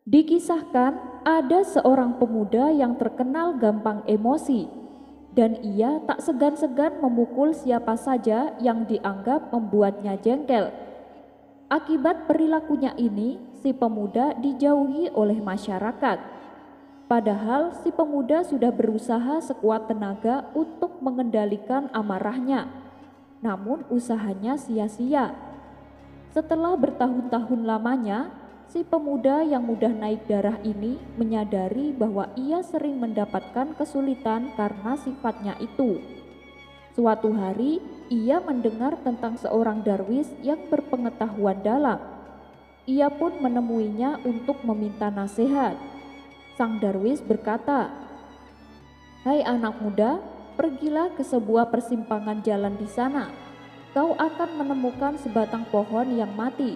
Dikisahkan ada seorang pemuda yang terkenal gampang emosi, dan ia tak segan-segan memukul siapa saja yang dianggap membuatnya jengkel. Akibat perilakunya ini, si pemuda dijauhi oleh masyarakat. Padahal si pemuda sudah berusaha sekuat tenaga untuk mengendalikan amarahnya, namun usahanya sia-sia. Setelah bertahun-tahun lamanya, si pemuda yang mudah naik darah ini menyadari bahwa ia sering mendapatkan kesulitan karena sifatnya itu. Suatu hari, ia mendengar tentang seorang darwis yang berpengetahuan dalam. Ia pun menemuinya untuk meminta nasihat. Sang darwis berkata, "Hai anak muda, pergilah ke sebuah persimpangan jalan di sana. Kau akan menemukan sebatang pohon yang mati.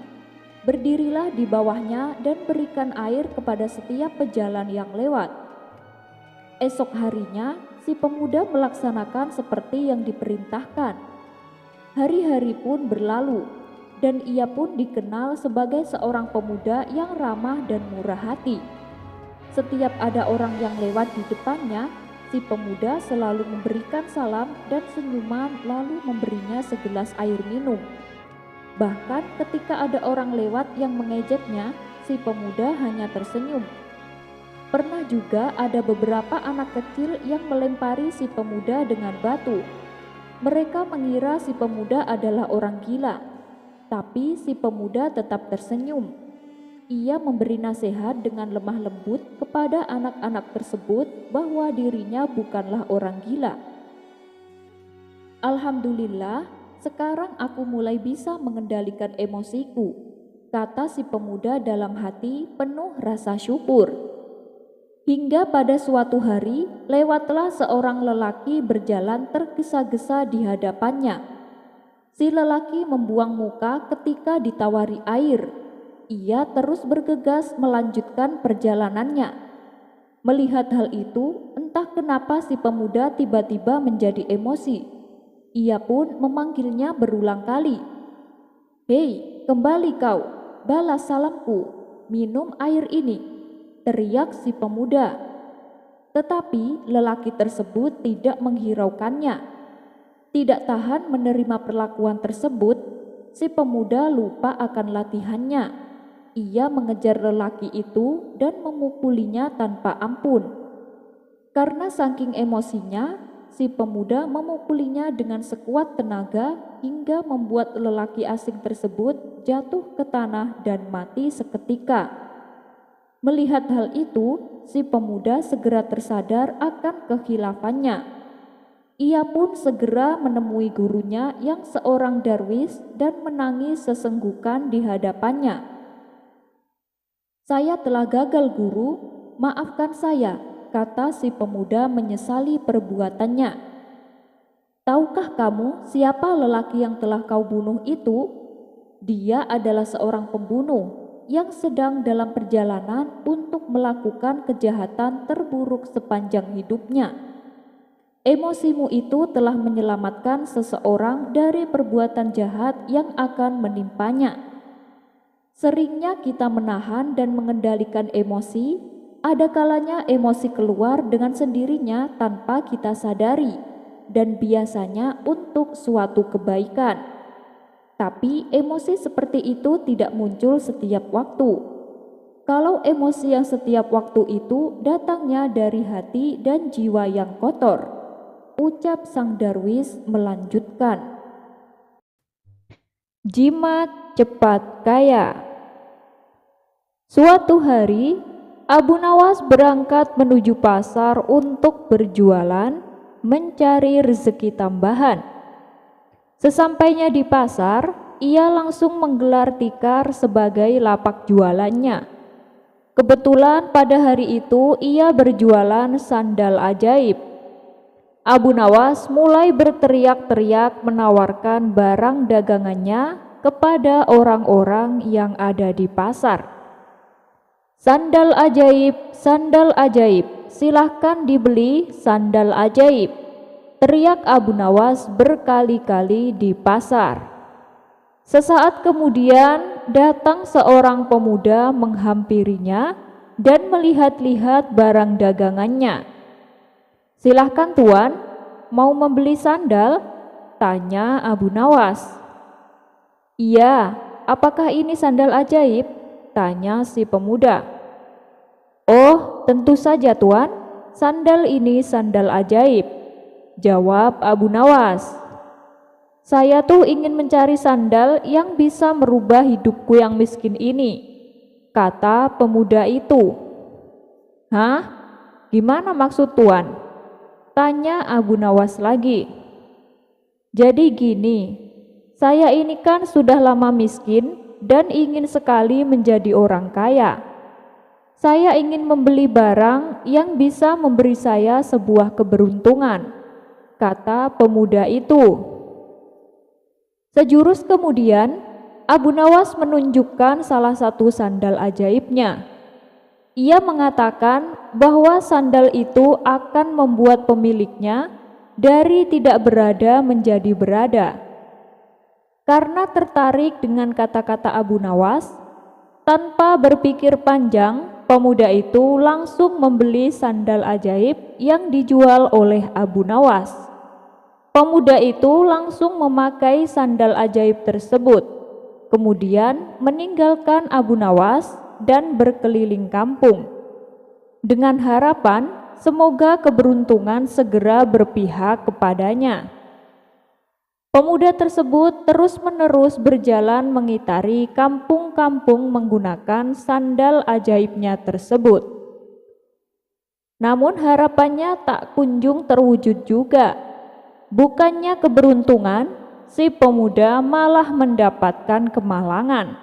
Berdirilah di bawahnya dan berikan air kepada setiap pejalan yang lewat." Esok harinya, si pemuda melaksanakan seperti yang diperintahkan. Hari-hari pun berlalu, dan ia pun dikenal sebagai seorang pemuda yang ramah dan murah hati. Setiap ada orang yang lewat di depannya, si pemuda selalu memberikan salam dan senyuman lalu memberinya segelas air minum. Bahkan ketika ada orang lewat yang mengejeknya, si pemuda hanya tersenyum. Pernah juga ada beberapa anak kecil yang melempari si pemuda dengan batu. Mereka mengira si pemuda adalah orang gila, tapi si pemuda tetap tersenyum. Ia memberi nasihat dengan lemah lembut kepada anak-anak tersebut bahwa dirinya bukanlah orang gila. "Alhamdulillah, sekarang aku mulai bisa mengendalikan emosiku," kata si pemuda dalam hati penuh rasa syukur. Hingga pada suatu hari, lewatlah seorang lelaki berjalan tergesa-gesa di hadapannya. Si lelaki membuang muka ketika ditawari air. Ia terus bergegas melanjutkan perjalanannya. Melihat hal itu, entah kenapa si pemuda tiba-tiba menjadi emosi. Ia pun memanggilnya berulang kali. "Hei, kembali kau, balas salamku, minum air ini," teriak si pemuda. Tetapi lelaki tersebut tidak menghiraukannya. Tidak tahan menerima perlakuan tersebut, si pemuda lupa akan latihannya. Ia mengejar lelaki itu dan memukulinya tanpa ampun. Karena saking emosinya, si pemuda memukulinya dengan sekuat tenaga hingga membuat lelaki asing tersebut jatuh ke tanah dan mati seketika. Melihat hal itu, si pemuda segera tersadar akan kehilafannya. Ia pun segera menemui gurunya yang seorang darwis dan menangis sesenggukan di hadapannya. "Saya telah gagal, guru, maafkan saya," kata si pemuda menyesali perbuatannya. "Tahukah kamu siapa lelaki yang telah kau bunuh itu? Dia adalah seorang pembunuh yang sedang dalam perjalanan untuk melakukan kejahatan terburuk sepanjang hidupnya. Emosimu itu telah menyelamatkan seseorang dari perbuatan jahat yang akan menimpanya." Seringnya kita menahan dan mengendalikan emosi, ada kalanya emosi keluar dengan sendirinya tanpa kita sadari, dan biasanya untuk suatu kebaikan. Tapi emosi seperti itu tidak muncul setiap waktu. Kalau emosi yang setiap waktu itu datangnya dari hati dan jiwa yang kotor, ucap sang darwis melanjutkan. Jimat cepat kaya. Suatu hari, Abu Nawas berangkat menuju pasar untuk berjualan, mencari rezeki tambahan. Sesampainya di pasar, ia langsung menggelar tikar sebagai lapak jualannya. Kebetulan pada hari itu ia berjualan sandal ajaib. Abu Nawas mulai berteriak-teriak menawarkan barang dagangannya kepada orang-orang yang ada di pasar. "Sandal ajaib, silahkan dibeli sandal ajaib," teriak Abu Nawas berkali-kali di pasar. Sesaat kemudian datang seorang pemuda menghampirinya dan melihat-lihat barang dagangannya. "Silahkan Tuan, mau membeli sandal?" tanya Abu Nawas. "Iya, apakah ini sandal ajaib?" tanya si pemuda. "Oh, tentu saja Tuan, sandal ini sandal ajaib," jawab Abu Nawas. "Saya tuh ingin mencari sandal yang bisa merubah hidupku yang miskin ini," kata pemuda itu. "Hah? Gimana maksud Tuan?" tanya Abu Nawas lagi. "Jadi gini, saya ini kan sudah lama miskin dan ingin sekali menjadi orang kaya. Saya ingin membeli barang yang bisa memberi saya sebuah keberuntungan," kata pemuda itu. Sejurus kemudian, Abu Nawas menunjukkan salah satu sandal ajaibnya. Ia mengatakan bahwa sandal itu akan membuat pemiliknya dari tidak berada menjadi berada. Karena tertarik dengan kata-kata Abu Nawas, tanpa berpikir panjang, pemuda itu langsung membeli sandal ajaib yang dijual oleh Abu Nawas. Pemuda itu langsung memakai sandal ajaib tersebut, kemudian meninggalkan Abu Nawas dan berkeliling kampung, dengan harapan semoga keberuntungan segera berpihak kepadanya. Pemuda tersebut terus-menerus berjalan mengitari kampung-kampung menggunakan sandal ajaibnya tersebut. Namun harapannya tak kunjung terwujud juga. Bukannya keberuntungan, si pemuda malah mendapatkan kemalangan.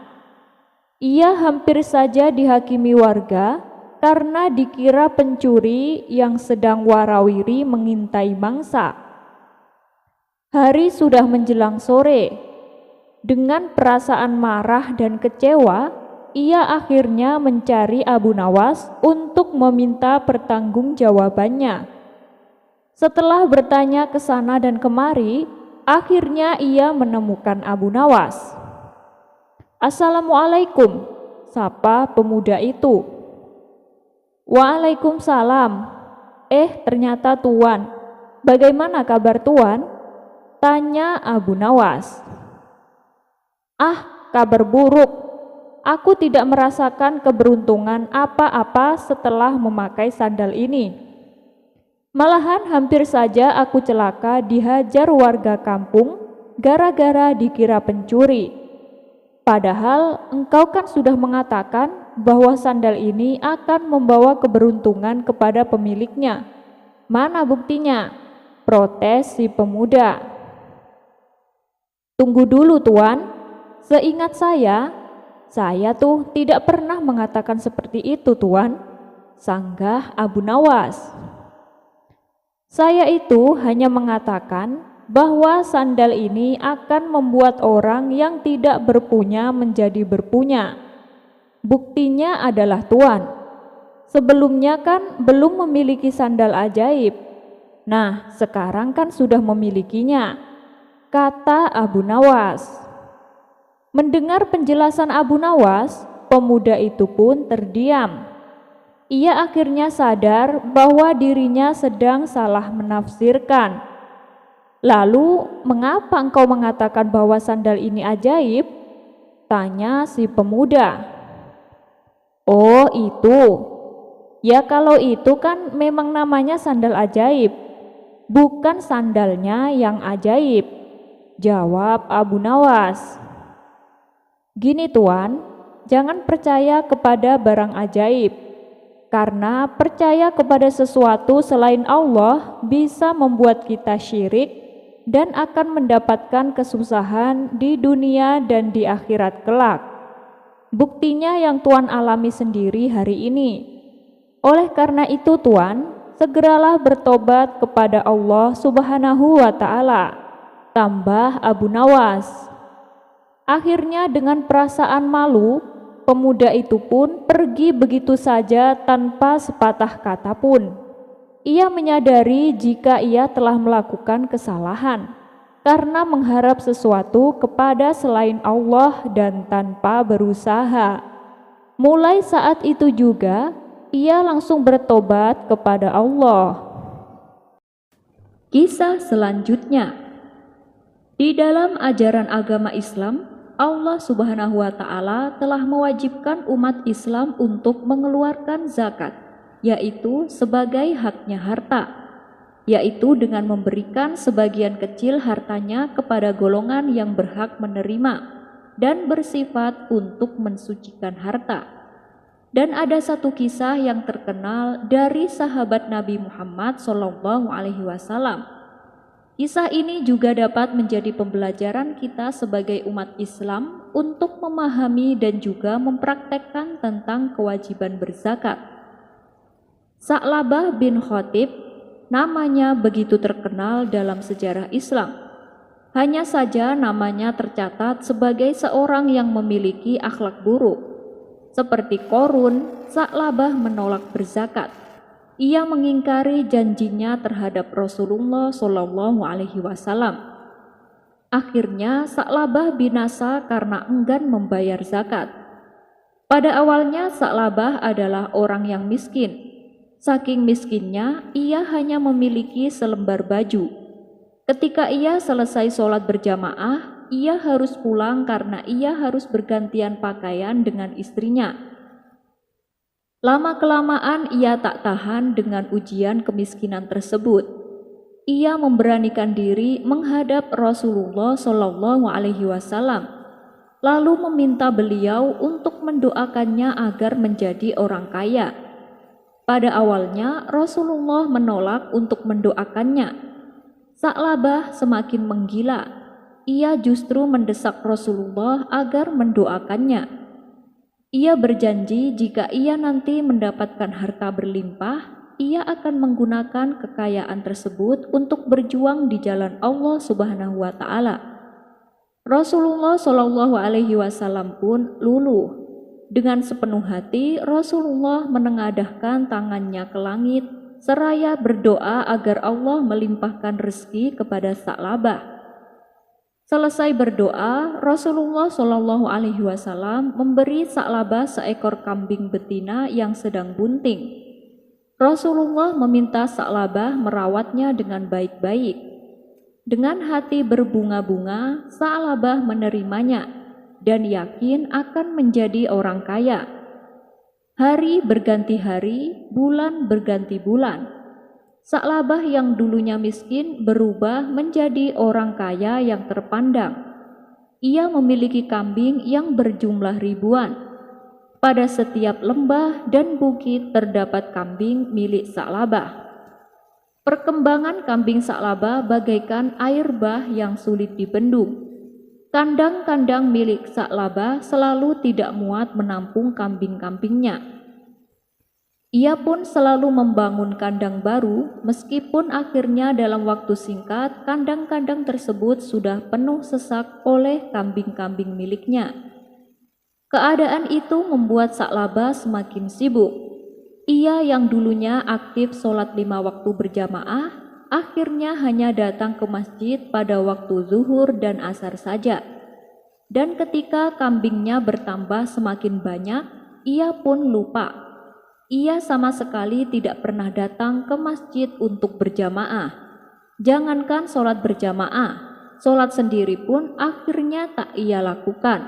Ia hampir saja dihakimi warga karena dikira pencuri yang sedang warawiri mengintai mangsa. Hari sudah menjelang sore. Dengan perasaan marah dan kecewa, ia akhirnya mencari Abu Nawas untuk meminta pertanggungjawabannya. Setelah bertanya ke sana dan kemari, akhirnya ia menemukan Abu Nawas. "Assalamualaikum," sapa pemuda itu. "Waalaikumsalam. Ternyata Tuan. Bagaimana kabar Tuan?" tanya Abu Nawas. "Ah, kabar buruk. Aku tidak merasakan keberuntungan apa-apa setelah memakai sandal ini. Malahan hampir saja aku celaka dihajar warga kampung gara-gara dikira pencuri. Padahal engkau kan sudah mengatakan bahwa sandal ini akan membawa keberuntungan kepada pemiliknya. Mana buktinya?" protes si pemuda. "Tunggu dulu Tuan, seingat saya tuh tidak pernah mengatakan seperti itu Tuan," sanggah Abu Nawas. "Saya itu hanya mengatakan bahwa sandal ini akan membuat orang yang tidak berpunya menjadi berpunya. Buktinya adalah Tuan, sebelumnya kan belum memiliki sandal ajaib. Nah, sekarang kan sudah memilikinya," kata Abu Nawas. Mendengar penjelasan Abu Nawas, pemuda itu pun terdiam. Ia akhirnya sadar bahwa dirinya sedang salah menafsirkan. "Lalu, mengapa engkau mengatakan bahwa sandal ini ajaib?" tanya si pemuda. "Oh, itu. Ya kalau itu kan memang namanya sandal ajaib, bukan sandalnya yang ajaib," jawab Abu Nawas. "Gini Tuan, jangan percaya kepada barang ajaib. Karena percaya kepada sesuatu selain Allah bisa membuat kita syirik dan akan mendapatkan kesusahan di dunia dan di akhirat kelak. Buktinya yang Tuan alami sendiri hari ini. Oleh karena itu Tuan, segeralah bertobat kepada Allah Subhanahu wa Ta'ala," tambah Abu Nawas. Akhirnya dengan perasaan malu, pemuda itu pun pergi begitu saja tanpa sepatah kata pun. Ia menyadari jika ia telah melakukan kesalahan karena mengharap sesuatu kepada selain Allah dan tanpa berusaha. Mulai saat itu juga ia langsung bertobat kepada Allah. Kisah selanjutnya, di dalam ajaran agama Islam, Allah Subhanahu wa Ta'ala telah mewajibkan umat Islam untuk mengeluarkan zakat, yaitu sebagai haknya harta, yaitu dengan memberikan sebagian kecil hartanya kepada golongan yang berhak menerima dan bersifat untuk mensucikan harta. Dan ada satu kisah yang terkenal dari sahabat Nabi Muhammad SAW. Kisah ini juga dapat menjadi pembelajaran kita sebagai umat Islam untuk memahami dan juga mempraktekkan tentang kewajiban berzakat. Sa'labah bin Khatib namanya begitu terkenal dalam sejarah Islam. Hanya saja namanya tercatat sebagai seorang yang memiliki akhlak buruk. Seperti Qorun, Sa'labah menolak berzakat. Ia mengingkari janjinya terhadap Rasulullah SAW. Akhirnya Sa'labah binasa karena enggan membayar zakat. Pada awalnya Sa'labah adalah orang yang miskin. Saking miskinnya, ia hanya memiliki selembar baju. Ketika ia selesai sholat berjamaah, ia harus pulang karena ia harus bergantian pakaian dengan istrinya. Lama-kelamaan ia tak tahan dengan ujian kemiskinan tersebut. Ia memberanikan diri menghadap Rasulullah SAW, lalu meminta beliau untuk mendoakannya agar menjadi orang kaya. Pada awalnya Rasulullah menolak untuk mendoakannya. Sa'labah semakin menggila. Ia justru mendesak Rasulullah agar mendoakannya. Ia berjanji jika ia nanti mendapatkan harta berlimpah, ia akan menggunakan kekayaan tersebut untuk berjuang di jalan Allah Subhanahu wa Ta'ala. Rasulullah SAW pun luluh. Dengan sepenuh hati, Rasulullah menengadahkan tangannya ke langit seraya berdoa agar Allah melimpahkan rezeki kepada Sa'labah. Selesai berdoa, Rasulullah SAW memberi Sa'labah seekor kambing betina yang sedang bunting. Rasulullah meminta Sa'labah merawatnya dengan baik-baik. Dengan hati berbunga-bunga, Sa'labah menerimanya dan yakin akan menjadi orang kaya. Hari berganti hari, bulan berganti bulan. Sa'labah yang dulunya miskin berubah menjadi orang kaya yang terpandang. Ia memiliki kambing yang berjumlah ribuan. Pada setiap lembah dan bukit terdapat kambing milik Sa'labah. Perkembangan kambing Sa'labah bagaikan air bah yang sulit dibendung. Kandang-kandang milik Sa'labah selalu tidak muat menampung kambing-kambingnya. Ia pun selalu membangun kandang baru, meskipun akhirnya dalam waktu singkat kandang-kandang tersebut sudah penuh sesak oleh kambing-kambing miliknya. Keadaan itu membuat Sa'labah semakin sibuk. Ia yang dulunya aktif sholat 5 waktu berjamaah, akhirnya hanya datang ke masjid pada waktu zuhur dan asar saja. Dan ketika kambingnya bertambah semakin banyak, ia pun lupa. Ia sama sekali tidak pernah datang ke masjid untuk berjamaah. Jangankan sholat berjamaah, sholat sendiri pun akhirnya tak ia lakukan.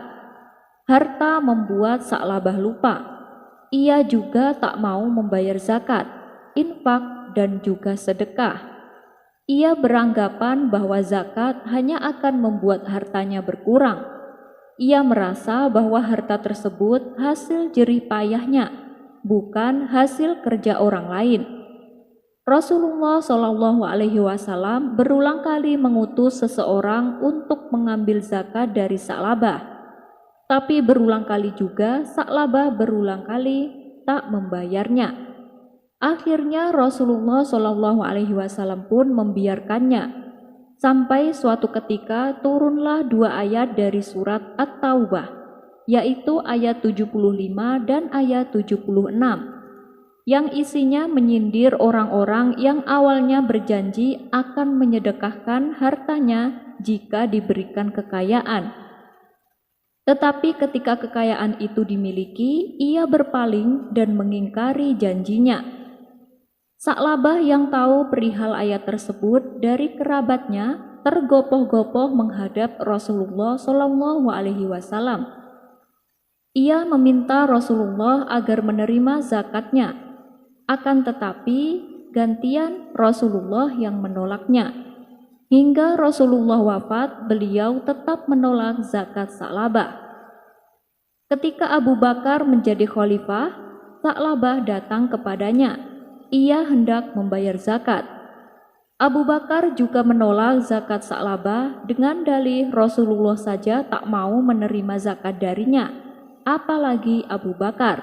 Harta membuat Sa'labah lupa. Ia juga tak mau membayar zakat, infak, dan juga sedekah. Ia beranggapan bahwa zakat hanya akan membuat hartanya berkurang. Ia merasa bahwa harta tersebut hasil jerih payahnya, bukan hasil kerja orang lain. Rasulullah SAW berulang kali mengutus seseorang untuk mengambil zakat dari Sa'labah, tapi berulang kali juga Sa'labah berulang kali tak membayarnya. Akhirnya Rasulullah SAW pun membiarkannya, sampai suatu ketika turunlah 2 ayat dari surat At-Taubah, yaitu ayat 75 dan ayat 76, yang isinya menyindir orang-orang yang awalnya berjanji akan menyedekahkan hartanya jika diberikan kekayaan. Tetapi ketika kekayaan itu dimiliki, ia berpaling dan mengingkari janjinya. Sa'labah yang tahu perihal ayat tersebut dari kerabatnya tergopoh-gopoh menghadap Rasulullah Shallallahu Alaihi Wasallam. Ia meminta Rasulullah agar menerima zakatnya, akan tetapi gantian Rasulullah yang menolaknya. Hingga Rasulullah wafat, beliau tetap menolak zakat Sa'labah. Ketika Abu Bakar menjadi khalifah, Sa'labah datang kepadanya. Ia hendak membayar zakat. Abu Bakar juga menolak zakat Sa'labah dengan dalih Rasulullah saja tak mau menerima zakat darinya, apalagi Abu Bakar.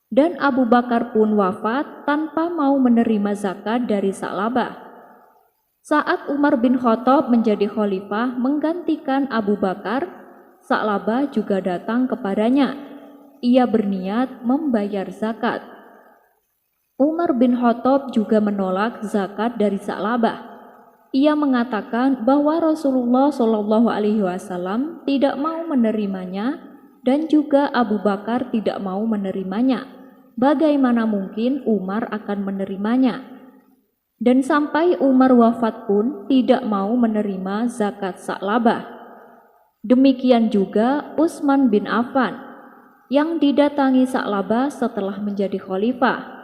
Dan Abu Bakar pun wafat tanpa mau menerima zakat dari Sa'labah. Saat Umar bin Khattab menjadi khalifah menggantikan Abu Bakar, Sa'labah juga datang kepadanya. Ia berniat membayar zakat. Umar bin Khattab juga menolak zakat dari Sa'labah. Ia mengatakan bahwa Rasulullah Shallallahu Alaihi Wasallam tidak mau menerimanya dan juga Abu Bakar tidak mau menerimanya. Bagaimana mungkin Umar akan menerimanya? Dan sampai Umar wafat pun tidak mau menerima zakat Sa'labah. Demikian juga Utsman bin Affan yang didatangi Sa'labah setelah menjadi khalifah.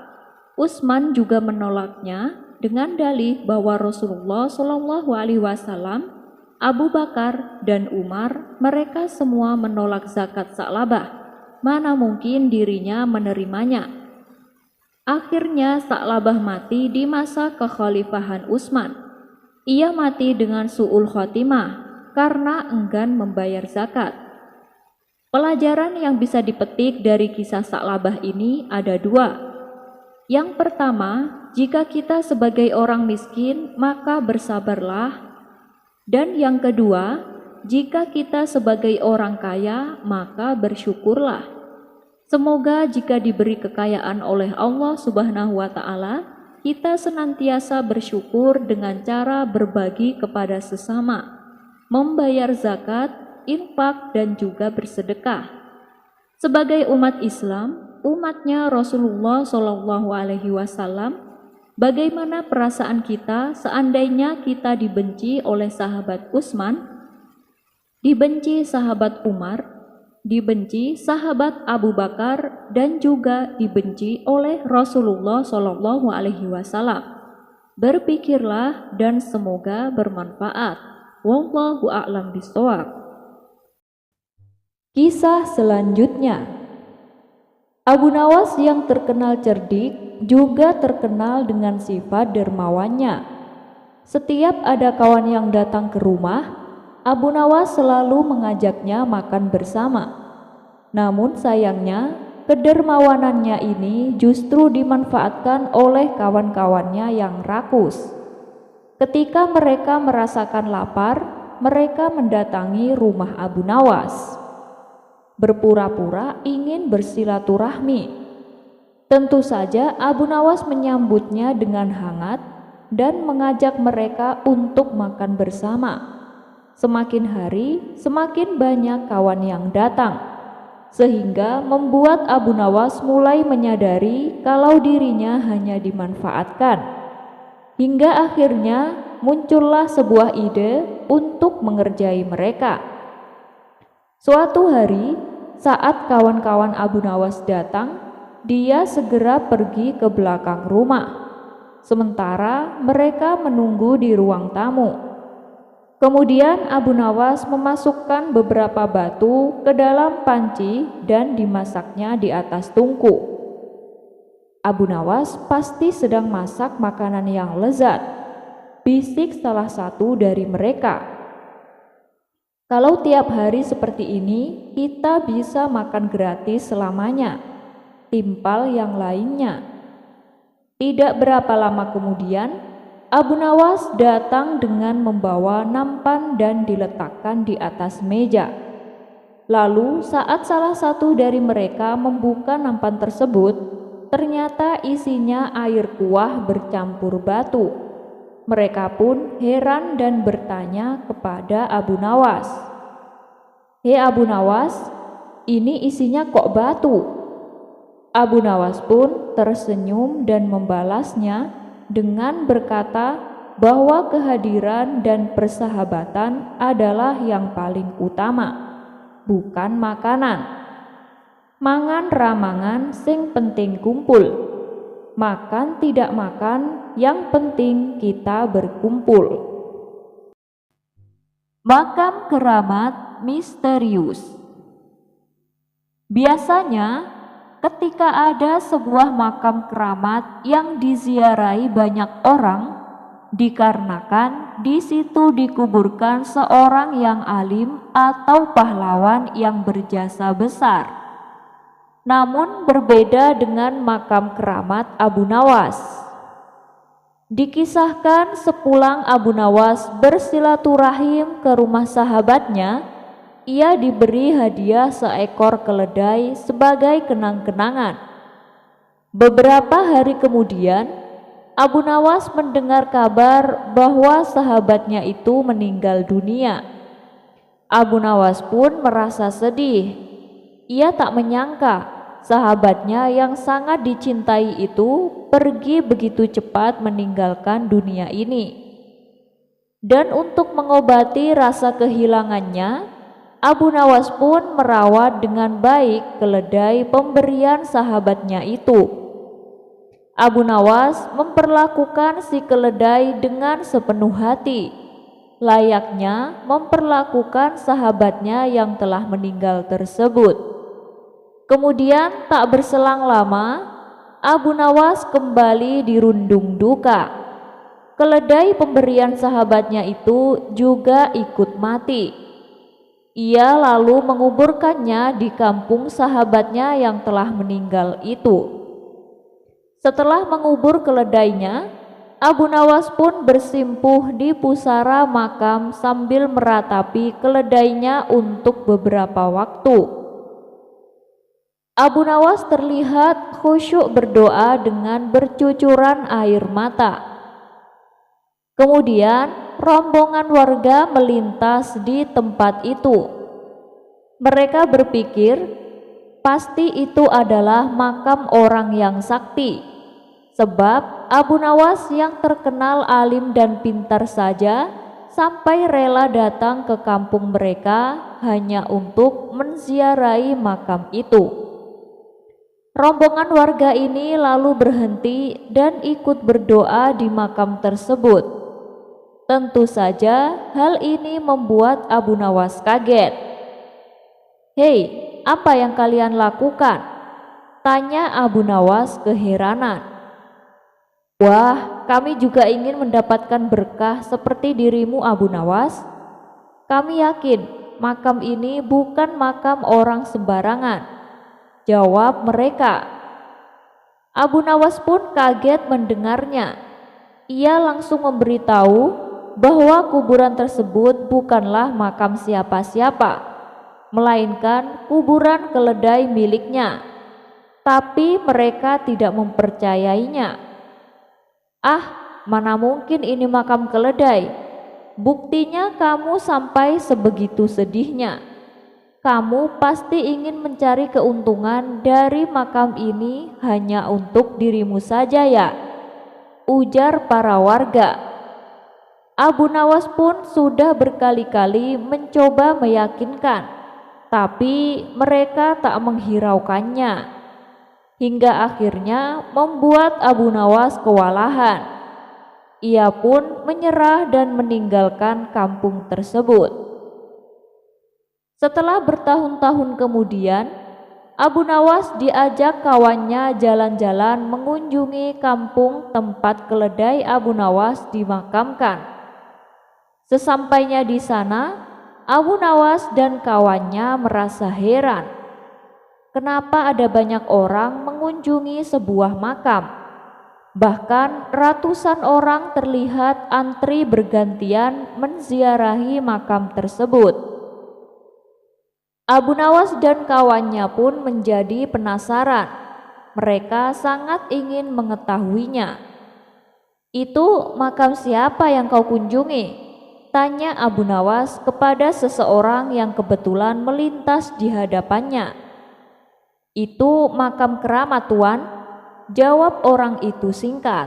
Utsman juga menolaknya dengan dalih bahwa Rasulullah Shallallahu Alaihi Wasallam, Abu Bakar dan Umar mereka semua menolak zakat Sa'labah. Mana mungkin dirinya menerimanya? Akhirnya Sa'labah mati di masa kekhalifahan Utsman. Ia mati dengan su'ul khotimah karena enggan membayar zakat. Pelajaran yang bisa dipetik dari kisah Sa'labah ini ada dua. Yang pertama, jika kita sebagai orang miskin, maka bersabarlah. Dan yang kedua, jika kita sebagai orang kaya, maka bersyukurlah. Semoga jika diberi kekayaan oleh Allah Subhanahu wa Ta'ala, kita senantiasa bersyukur dengan cara berbagi kepada sesama, membayar zakat, infak, dan juga bersedekah. Sebagai umat Islam, umatnya Rasulullah Shallallahu Alaihi Wasallam, bagaimana perasaan kita seandainya kita dibenci oleh sahabat Utsman, dibenci sahabat Umar, dibenci sahabat Abu Bakar, dan juga dibenci oleh Rasulullah Shallallahu Alaihi Wasallam? Berpikirlah dan semoga bermanfaat. Wallahu a'lam bishawab. Kisah selanjutnya. Abu Nawas yang terkenal cerdik juga terkenal dengan sifat dermawannya. Setiap ada kawan yang datang ke rumah, Abu Nawas selalu mengajaknya makan bersama. Namun sayangnya, kedermawanannya ini justru dimanfaatkan oleh kawan-kawannya yang rakus. Ketika mereka merasakan lapar, mereka mendatangi rumah Abu Nawas, berpura-pura ingin bersilaturahmi. Tentu saja Abu Nawas menyambutnya dengan hangat dan mengajak mereka untuk makan bersama. Semakin hari, semakin banyak kawan yang datang, sehingga membuat Abu Nawas mulai menyadari kalau dirinya hanya dimanfaatkan. Hingga akhirnya muncullah sebuah ide untuk mengerjai mereka. Suatu hari, saat kawan-kawan Abu Nawas datang, dia segera pergi ke belakang rumah. Sementara mereka menunggu di ruang tamu. Kemudian Abu Nawas memasukkan beberapa batu ke dalam panci dan dimasaknya di atas tungku. Abu Nawas pasti sedang masak makanan yang lezat, bisik salah satu dari mereka. Kalau tiap hari seperti ini, kita bisa makan gratis selamanya, timpal yang lainnya. Tidak berapa lama kemudian, Abu Nawas datang dengan membawa nampan dan diletakkan di atas meja. Lalu saat salah satu dari mereka membuka nampan tersebut, ternyata isinya air kuah bercampur batu. Mereka pun heran dan bertanya kepada Abu Nawas, "Hei Abu Nawas, ini isinya kok batu?" Abu Nawas pun tersenyum dan membalasnya dengan berkata bahwa kehadiran dan persahabatan adalah yang paling utama, bukan makanan. "Mangan ramangan sing penting kumpul, makan tidak makan yang penting kita berkumpul." Makam keramat misterius. Biasanya ketika ada sebuah makam keramat yang diziarahi banyak orang, dikarenakan di situ dikuburkan seorang yang alim atau pahlawan yang berjasa besar. Namun berbeda dengan makam keramat Abu Nawas. Dikisahkan sepulang Abu Nawas bersilaturahim ke rumah sahabatnya, ia diberi hadiah seekor keledai sebagai kenang-kenangan. Beberapa hari kemudian, Abu Nawas mendengar kabar bahwa sahabatnya itu meninggal dunia. Abu Nawas pun merasa sedih. Ia tak menyangka sahabatnya yang sangat dicintai itu pergi begitu cepat meninggalkan dunia ini. Dan untuk mengobati rasa kehilangannya, Abu Nawas pun merawat dengan baik keledai pemberian sahabatnya itu. Abu Nawas memperlakukan si keledai dengan sepenuh hati, layaknya memperlakukan sahabatnya yang telah meninggal tersebut. Kemudian tak berselang lama, Abu Nawas kembali dirundung duka. Keledai pemberian sahabatnya itu juga ikut mati. Ia lalu menguburkannya di kampung sahabatnya yang telah meninggal itu. Setelah mengubur keledainya, Abu Nawas pun bersimpuh di pusara makam sambil meratapi keledainya untuk beberapa waktu. Abu Nawas terlihat khusyuk berdoa dengan bercucuran air mata. Kemudian rombongan warga melintas di tempat itu. Mereka berpikir pasti itu adalah makam orang yang sakti, sebab Abu Nawas yang terkenal alim dan pintar saja sampai rela datang ke kampung mereka hanya untuk menziarahi makam itu. Rombongan warga ini lalu berhenti dan ikut berdoa di makam tersebut. Tentu saja hal ini membuat Abu Nawas kaget. "Hei, apa yang kalian lakukan?" tanya Abu Nawas keheranan. "Wah, kami juga ingin mendapatkan berkah seperti dirimu Abu Nawas. Kami yakin makam ini bukan makam orang sembarangan," jawab mereka. Abu Nawas pun kaget mendengarnya. Ia langsung memberitahu bahwa kuburan tersebut bukanlah makam siapa-siapa, melainkan kuburan keledai miliknya. Tapi mereka tidak mempercayainya. "Ah, mana mungkin ini makam keledai? Buktinya kamu sampai sebegitu sedihnya. Kamu pasti ingin mencari keuntungan dari makam ini hanya untuk dirimu saja ya?" ujar para warga. Abu Nawas pun sudah berkali-kali mencoba meyakinkan, tapi mereka tak menghiraukannya. Hingga akhirnya membuat Abu Nawas kewalahan. Ia pun menyerah dan meninggalkan kampung tersebut. Setelah bertahun-tahun kemudian, Abu Nawas diajak kawannya jalan-jalan mengunjungi kampung tempat keledai Abu Nawas dimakamkan. Sesampainya di sana, Abu Nawas dan kawannya merasa heran. Kenapa ada banyak orang mengunjungi sebuah makam? Bahkan ratusan orang terlihat antri bergantian menziarahi makam tersebut. Abu Nawas dan kawannya pun menjadi penasaran. Mereka sangat ingin mengetahuinya. "Itu makam siapa yang kau kunjungi?" Tanya Abu Nawas kepada seseorang yang kebetulan melintas di hadapannya. Itu makam keramat, Tuan, jawab orang itu singkat.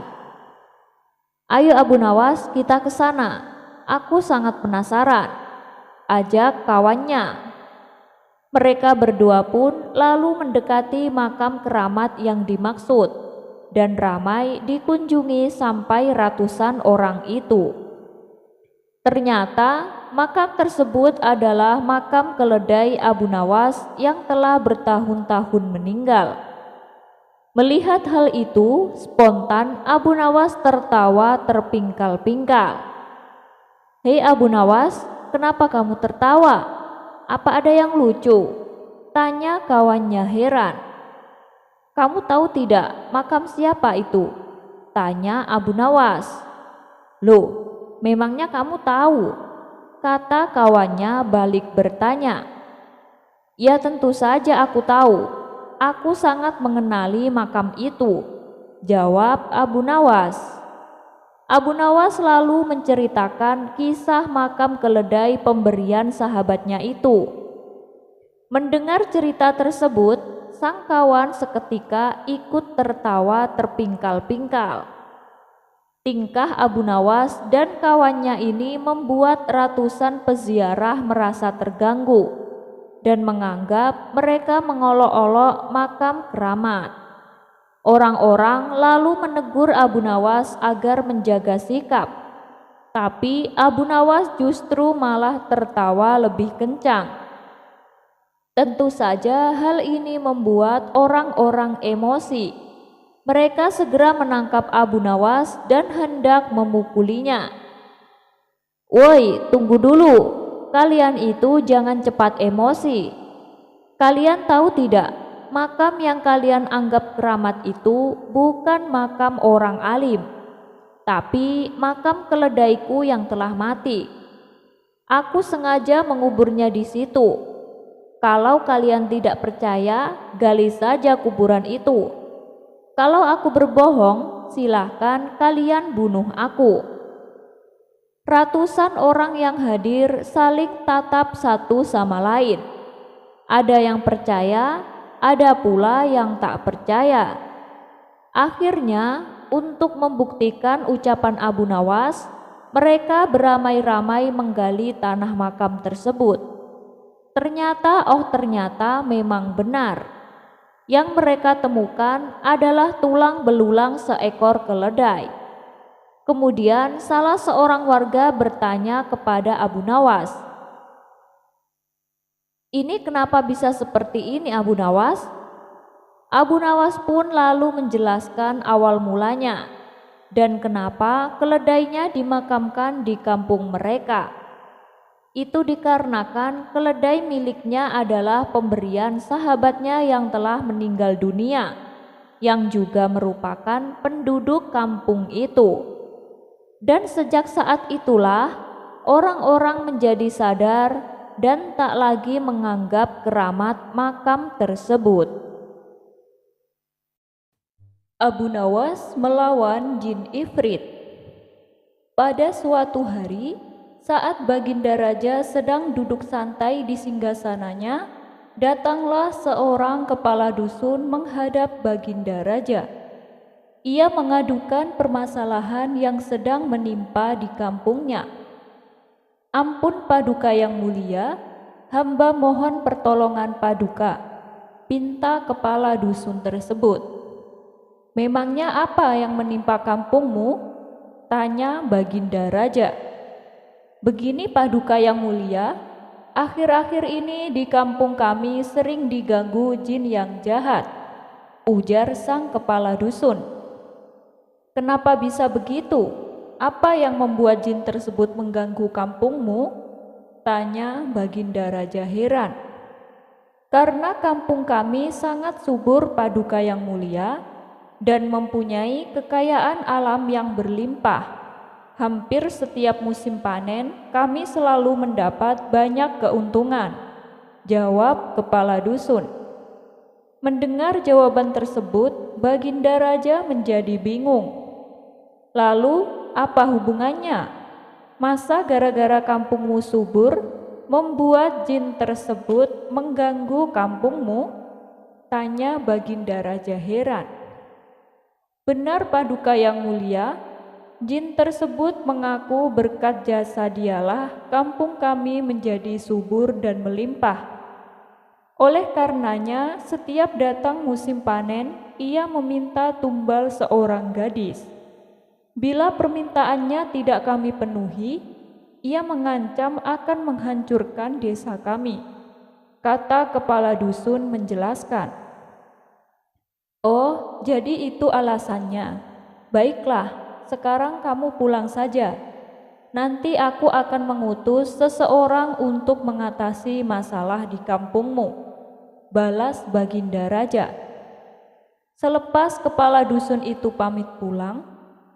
Ayo Abu Nawas, kita ke sana. Aku sangat penasaran. Ajak kawannya. Mereka berdua pun lalu mendekati makam keramat yang dimaksud, dan ramai dikunjungi sampai ratusan orang itu. Ternyata makam tersebut adalah makam keledai Abu Nawas yang telah bertahun-tahun meninggal. Melihat hal itu, spontan Abu Nawas tertawa terpingkal-pingkal. Hei Abu Nawas, kenapa kamu tertawa? Apa ada yang lucu? Tanya kawannya heran. Kamu tahu tidak makam siapa itu? Tanya Abu Nawas. Loh, memangnya kamu tahu? Kata kawannya balik bertanya. Ya tentu saja aku tahu. Aku sangat mengenali makam itu, jawab Abu Nawas. Abu Nawas lalu menceritakan kisah makam keledai pemberian sahabatnya itu. Mendengar cerita tersebut, sang kawan seketika ikut tertawa terpingkal-pingkal. Tingkah Abu Nawas dan kawannya ini membuat ratusan peziarah merasa terganggu dan menganggap mereka mengolok-olok makam keramat. Orang-orang lalu menegur Abu Nawas agar menjaga sikap, tapi Abu Nawas justru malah tertawa lebih kencang. Tentu saja hal ini membuat orang-orang emosi. Mereka segera menangkap Abu Nawas dan hendak memukulinya. Woi, tunggu dulu, kalian itu jangan cepat emosi. Kalian tahu tidak? Makam yang kalian anggap keramat itu bukan makam orang alim, tapi makam keledaiku yang telah mati. Aku sengaja menguburnya di situ. Kalau kalian tidak percaya, gali saja kuburan itu. Kalau aku berbohong, silahkan kalian bunuh aku. Ratusan orang yang hadir saling tatap satu sama lain. Ada yang percaya, ada pula yang tak percaya. Akhirnya, untuk membuktikan ucapan Abu Nawas, mereka beramai-ramai menggali tanah makam tersebut. Ternyata memang benar. Yang mereka temukan adalah tulang belulang seekor keledai. Kemudian salah seorang warga bertanya kepada Abu Nawas, ini kenapa bisa seperti ini Abu Nawas? Abu Nawas pun lalu menjelaskan awal mulanya dan kenapa keledainya dimakamkan di kampung mereka. Itu dikarenakan keledai miliknya adalah pemberian sahabatnya yang telah meninggal dunia, yang juga merupakan penduduk kampung itu. Dan sejak saat itulah orang-orang menjadi sadar dan tak lagi menganggap keramat makam tersebut. Abu Nawas melawan jin ifrit. Pada suatu hari, saat Baginda Raja sedang duduk santai di singgasananya, datanglah seorang kepala dusun menghadap Baginda Raja. Ia mengadukan permasalahan yang sedang menimpa di kampungnya. Ampun Paduka yang mulia, hamba mohon pertolongan Paduka, pinta kepala dusun tersebut. Memangnya apa yang menimpa kampungmu? Tanya Baginda Raja. Begini Paduka yang mulia, akhir-akhir ini di kampung kami sering diganggu jin yang jahat, ujar sang kepala dusun. Kenapa bisa begitu? Apa yang membuat jin tersebut mengganggu kampungmu? Tanya Baginda Raja heran. Karena kampung kami sangat subur Paduka yang mulia dan mempunyai kekayaan alam yang berlimpah. Hampir setiap musim panen kami selalu mendapat banyak keuntungan, jawab kepala dusun. Mendengar jawaban tersebut, Baginda Raja menjadi bingung. Lalu apa hubungannya? Masa gara-gara kampungmu subur, membuat jin tersebut mengganggu kampungmu? Tanya Baginda Raja heran. Benar Paduka yang mulia, jin tersebut mengaku berkat jasa dialah kampung kami menjadi subur dan melimpah. Oleh karenanya, setiap datang musim panen, ia meminta tumbal seorang gadis. Bila permintaannya tidak kami penuhi, ia mengancam akan menghancurkan desa kami. Kata kepala dusun menjelaskan. Oh, jadi itu alasannya. Baiklah, sekarang kamu pulang saja. Nanti aku akan mengutus seseorang untuk mengatasi masalah di kampungmu. Balas Baginda Raja. Selepas kepala dusun itu pamit pulang,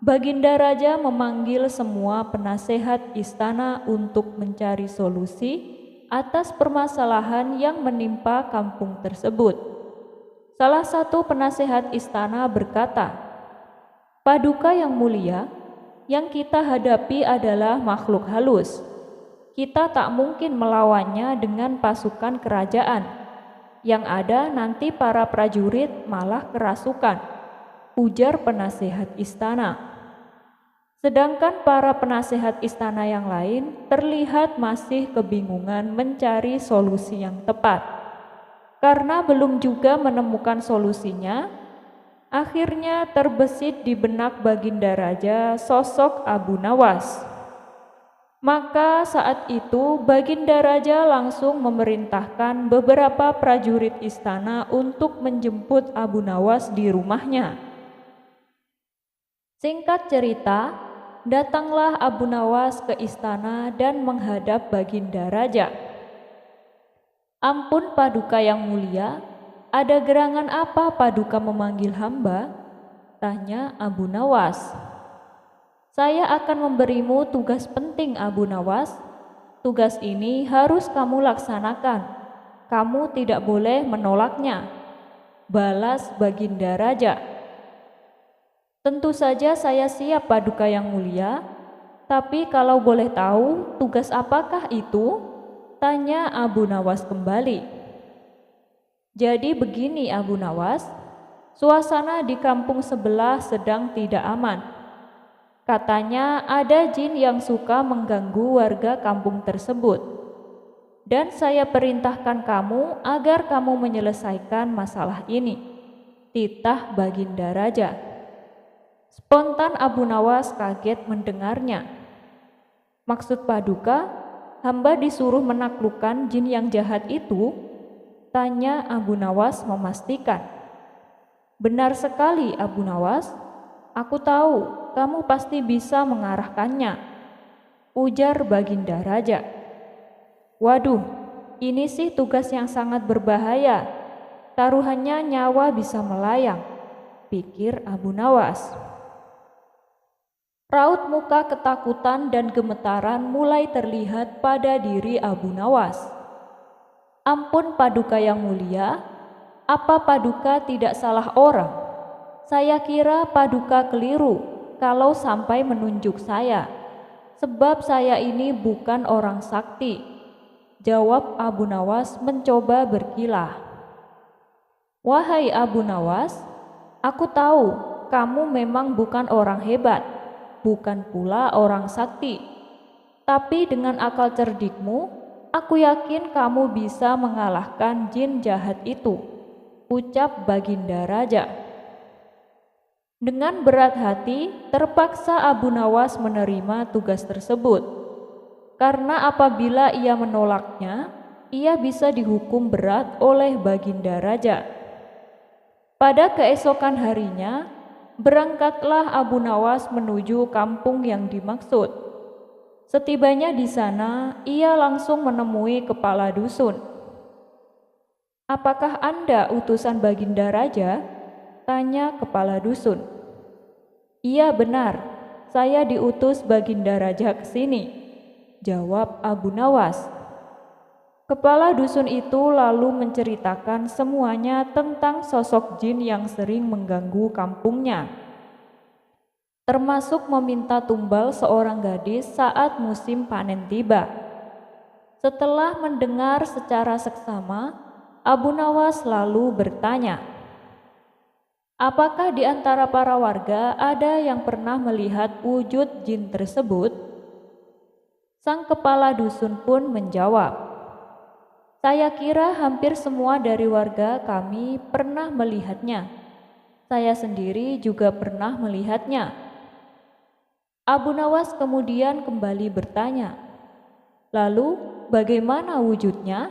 Baginda Raja memanggil semua penasehat istana untuk mencari solusi atas permasalahan yang menimpa kampung tersebut. Salah satu penasehat istana berkata, Paduka yang mulia, yang kita hadapi adalah makhluk halus. Kita tak mungkin melawannya dengan pasukan kerajaan. Yang ada nanti para prajurit malah kerasukan, ujar penasehat istana. Sedangkan para penasehat istana yang lain terlihat masih kebingungan mencari solusi yang tepat. Karena belum juga menemukan solusinya, akhirnya terbesit di benak Baginda Raja sosok Abu Nawas. Maka saat itu Baginda Raja langsung memerintahkan beberapa prajurit istana untuk menjemput Abu Nawas di rumahnya. Singkat cerita, datanglah Abu Nawas ke istana dan menghadap Baginda Raja. Ampun Paduka yang mulia, ada gerangan apa Paduka memanggil hamba? Tanya Abu Nawas. Saya akan memberimu tugas penting Abu Nawas. Tugas ini harus kamu laksanakan. Kamu tidak boleh menolaknya. Balas Baginda Raja. Tentu saja saya siap Paduka yang mulia, tapi kalau boleh tahu tugas apakah itu? Tanya Abu Nawas kembali. Jadi begini Abu Nawas, suasana di kampung sebelah sedang tidak aman. Katanya ada jin yang suka mengganggu warga kampung tersebut. Dan saya perintahkan kamu agar kamu menyelesaikan masalah ini. Titah Baginda Raja. Spontan Abu Nawas kaget mendengarnya. Maksud Paduka, hamba disuruh menaklukkan jin yang jahat itu? Tanya Abu Nawas memastikan. Benar sekali Abu Nawas, aku tahu kamu pasti bisa mengarahkannya, ujar Baginda Raja. Waduh, ini sih tugas yang sangat berbahaya. Taruhannya nyawa bisa melayang, pikir Abu Nawas. Raut muka ketakutan dan gemetaran mulai terlihat pada diri Abu Nawas. Ampun Paduka yang mulia, apa Paduka tidak salah orang? Saya kira Paduka keliru kalau sampai menunjuk saya, sebab saya ini bukan orang sakti. Jawab Abu Nawas mencoba berkilah. Wahai Abu Nawas, aku tahu kamu memang bukan orang hebat, bukan pula orang sakti. Tapi dengan akal cerdikmu, aku yakin kamu bisa mengalahkan jin jahat itu, ucap Baginda Raja. Dengan berat hati, terpaksa Abu Nawas menerima tugas tersebut. Karena apabila ia menolaknya, ia bisa dihukum berat oleh Baginda Raja. Pada keesokan harinya, berangkatlah Abu Nawas menuju kampung yang dimaksud. Setibanya di sana, ia langsung menemui kepala dusun. Apakah Anda utusan Baginda Raja? Tanya kepala dusun. Iya benar, saya diutus Baginda Raja ke sini, jawab Abu Nawas. Kepala dusun itu lalu menceritakan semuanya tentang sosok jin yang sering mengganggu kampungnya. termasuk meminta tumbal seorang gadis saat musim panen tiba. Setelah mendengar secara seksama, Abu Nawas lalu bertanya, "Apakah di antara para warga ada yang pernah melihat wujud jin tersebut?" Sang kepala dusun pun menjawab, "Saya kira hampir semua dari warga kami pernah melihatnya. Saya sendiri juga pernah melihatnya." Abu Nawas kemudian kembali bertanya, "Lalu bagaimana wujudnya?"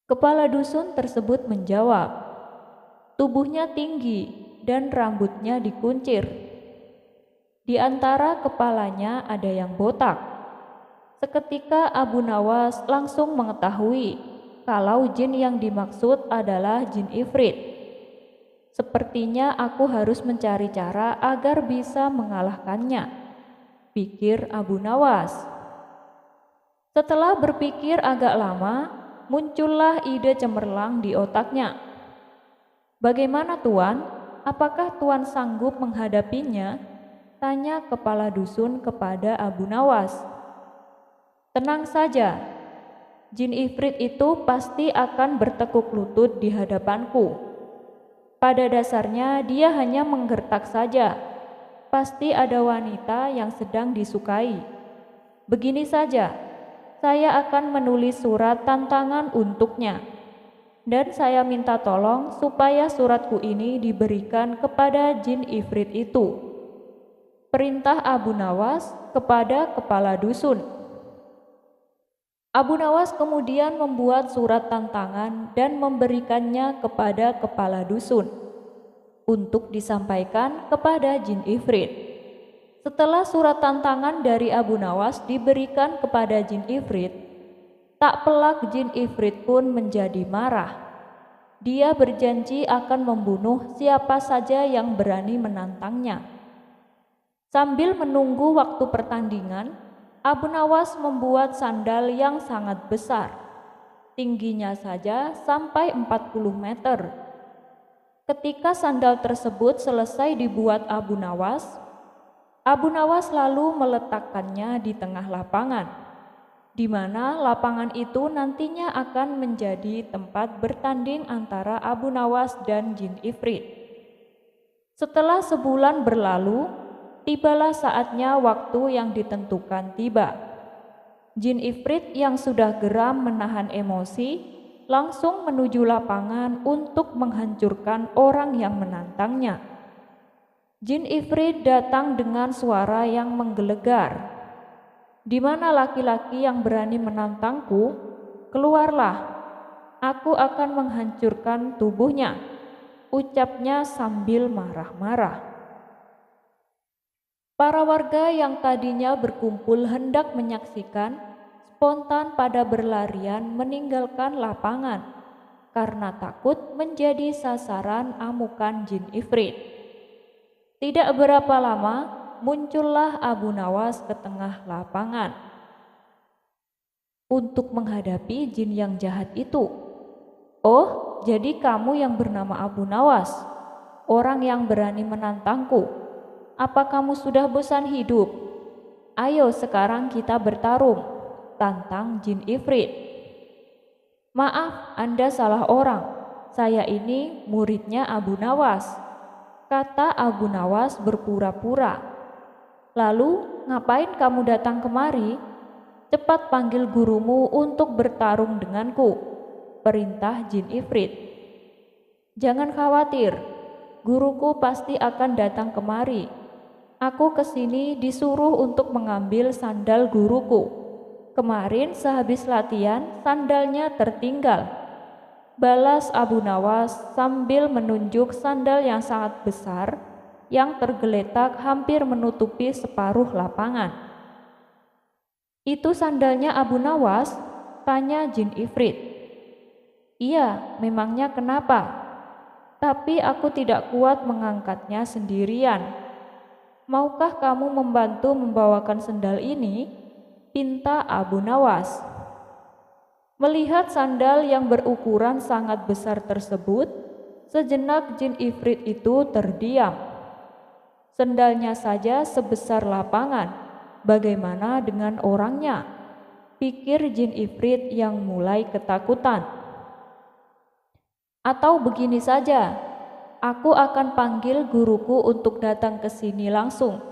Kepala dusun tersebut menjawab, "Tubuhnya tinggi dan rambutnya dikuncir. Di antara kepalanya ada yang botak." Seketika Abu Nawas langsung mengetahui kalau jin yang dimaksud adalah jin ifrit. "Sepertinya aku harus mencari cara agar bisa mengalahkannya," pikir Abu Nawas. Setelah berpikir agak lama, muncullah ide cemerlang di otaknya. "Bagaimana Tuan? Apakah Tuan sanggup menghadapinya?" tanya kepala dusun kepada Abu Nawas. "Tenang saja, jin ifrit itu pasti akan bertekuk lutut di hadapanku. Pada dasarnya dia hanya menggertak saja. Pasti ada wanita yang sedang disukai. Begini saja, saya akan menulis surat tantangan untuknya. Dan saya minta tolong supaya suratku ini diberikan kepada jin ifrit itu," perintah Abu Nawas kepada kepala dusun. Abu Nawas kemudian membuat surat tantangan dan memberikannya kepada kepala dusun untuk disampaikan kepada jin ifrit. Setelah surat tantangan dari Abu Nawas diberikan kepada jin ifrit, tak pelak jin ifrit pun menjadi marah. Dia berjanji akan membunuh siapa saja yang berani menantangnya. Sambil menunggu waktu pertandingan, Abu Nawas membuat sandal yang sangat besar. Tingginya saja sampai 40 meter. Ketika sandal tersebut selesai dibuat Abu Nawas lalu meletakkannya di tengah lapangan, di mana lapangan itu nantinya akan menjadi tempat bertanding antara Abu Nawas dan jin ifrit. Setelah sebulan berlalu, tibalah saatnya waktu yang ditentukan tiba. Jin ifrit yang sudah geram menahan emosi langsung menuju lapangan untuk menghancurkan orang yang menantangnya. Jin ifrit datang dengan suara yang menggelegar. "Di mana laki-laki yang berani menantangku? Keluarlah, aku akan menghancurkan tubuhnya," ucapnya sambil marah-marah. Para warga yang tadinya berkumpul hendak menyaksikan spontan pada berlarian meninggalkan lapangan karena takut menjadi sasaran amukan jin ifrit. Tidak berapa lama muncullah Abu Nawas ke tengah lapangan untuk menghadapi jin yang jahat itu. "Oh, jadi kamu yang bernama Abu Nawas, orang yang berani menantangku. Apa kamu sudah bosan hidup? Ayo sekarang kita bertarung," tantang jin ifrit. "Maaf, Anda salah orang. Saya ini muridnya Abu Nawas," kata Abu Nawas berpura-pura. "Lalu ngapain kamu datang kemari? Cepat panggil gurumu untuk bertarung denganku," perintah jin ifrit. "Jangan khawatir, guruku pasti akan datang kemari. Aku kesini disuruh untuk mengambil sandal guruku. Kemarin sehabis latihan sandalnya tertinggal," balas Abu Nawas sambil menunjuk sandal yang sangat besar yang tergeletak hampir menutupi separuh lapangan. "Itu sandalnya Abu Nawas?" tanya jin ifrit. "Iya, memangnya kenapa? Tapi aku tidak kuat mengangkatnya sendirian. Maukah kamu membantu membawakan sandal ini?" pinta Abu Nawas. Melihat sandal yang berukuran sangat besar tersebut, sejenak jin ifrit itu terdiam. Sendalnya saja sebesar lapangan, bagaimana dengan orangnya? Pikir jin ifrit yang mulai ketakutan. Atau begini saja, aku akan panggil guruku untuk datang ke sini langsung.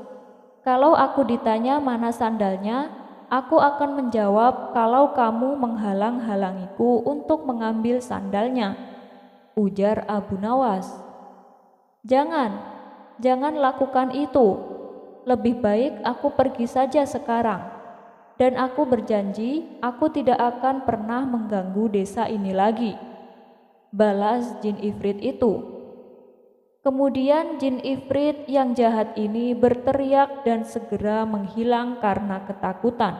Kalau aku ditanya mana sandalnya, aku akan menjawab kalau kamu menghalang-halangiku untuk mengambil sandalnya, ujar Abu Nawas. Jangan lakukan itu. Lebih baik aku pergi saja sekarang. Dan aku berjanji aku tidak akan pernah mengganggu desa ini lagi, balas jin ifrit itu. Kemudian jin ifrit yang jahat ini berteriak dan segera menghilang karena ketakutan.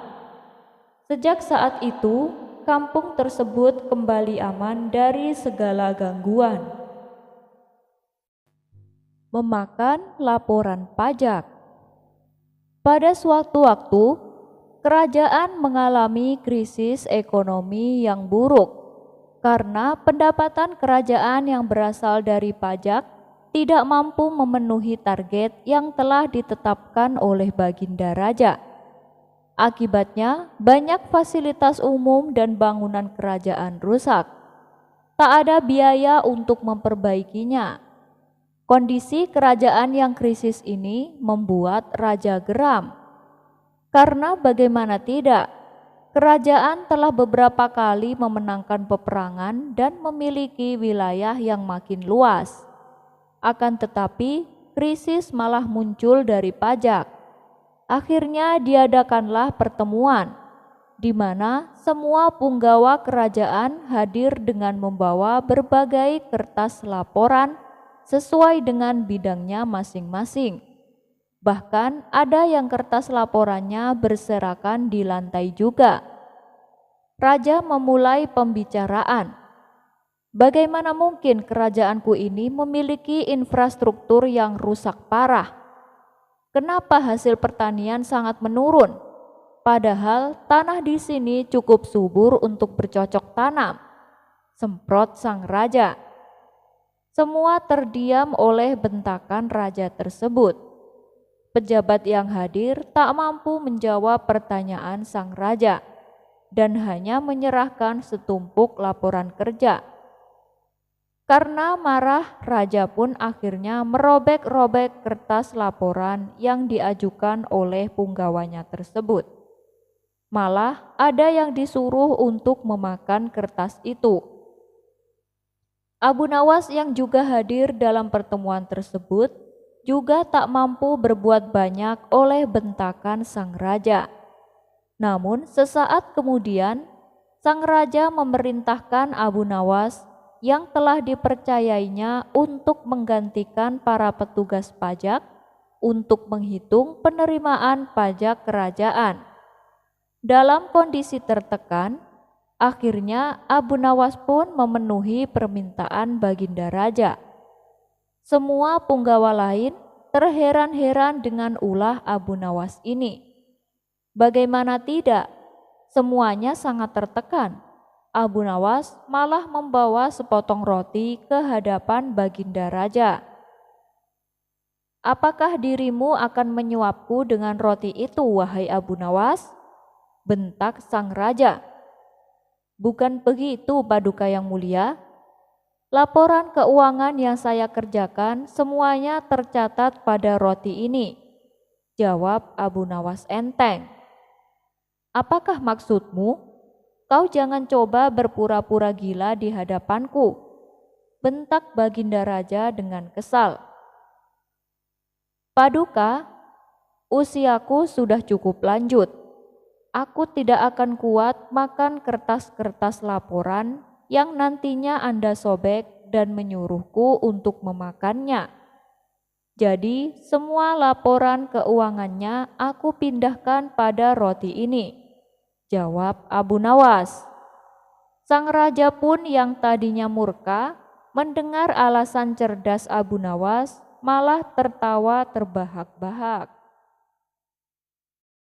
Sejak saat itu, kampung tersebut kembali aman dari segala gangguan. Memakan laporan pajak. Pada suatu waktu, kerajaan mengalami krisis ekonomi yang buruk karena pendapatan kerajaan yang berasal dari pajak tidak mampu memenuhi target yang telah ditetapkan oleh Baginda Raja. Akibatnya, banyak fasilitas umum dan bangunan kerajaan rusak. Tak ada biaya untuk memperbaikinya. Kondisi kerajaan yang krisis ini membuat raja geram. Karena bagaimana tidak, kerajaan telah beberapa kali memenangkan peperangan dan memiliki wilayah yang makin luas. Akan tetapi, krisis malah muncul dari pajak. Akhirnya diadakanlah pertemuan, di mana semua punggawa kerajaan hadir dengan membawa berbagai kertas laporan sesuai dengan bidangnya masing-masing. Bahkan ada yang kertas laporannya berserakan di lantai juga. Raja memulai pembicaraan. Bagaimana mungkin kerajaanku ini memiliki infrastruktur yang rusak parah? Kenapa hasil pertanian sangat menurun? Padahal tanah di sini cukup subur untuk bercocok tanam, semprot sang raja. Semua terdiam oleh bentakan raja tersebut. Pejabat yang hadir tak mampu menjawab pertanyaan sang raja dan hanya menyerahkan setumpuk laporan kerja. Karena marah, raja pun akhirnya merobek-robek kertas laporan yang diajukan oleh punggawanya tersebut. Malah ada yang disuruh untuk memakan kertas itu. Abu Nawas yang juga hadir dalam pertemuan tersebut juga tak mampu berbuat banyak oleh bentakan sang raja. Namun sesaat kemudian, sang raja memerintahkan Abu Nawas yang telah dipercayainya untuk menggantikan para petugas pajak untuk menghitung penerimaan pajak kerajaan. Dalam kondisi tertekan, akhirnya Abu Nawas pun memenuhi permintaan Baginda Raja. Semua punggawa lain terheran-heran dengan ulah Abu Nawas ini. Bagaimana tidak, semuanya sangat tertekan. Abu Nawas malah membawa sepotong roti ke hadapan Baginda Raja. Apakah dirimu akan menyuapku dengan roti itu, wahai Abu Nawas? Bentak sang raja. Bukan begitu, Paduka yang mulia. Laporan keuangan yang saya kerjakan semuanya tercatat pada roti ini, jawab Abu Nawas enteng. Apakah maksudmu? Kau jangan coba berpura-pura gila di hadapanku, bentak Baginda Raja dengan kesal. Paduka, usiaku sudah cukup lanjut. Aku tidak akan kuat makan kertas-kertas laporan yang nantinya Anda sobek dan menyuruhku untuk memakannya. Jadi semua laporan keuangannya aku pindahkan pada roti ini, jawab Abu Nawas. Sang raja pun yang tadinya murka mendengar alasan cerdas Abu Nawas malah tertawa terbahak-bahak.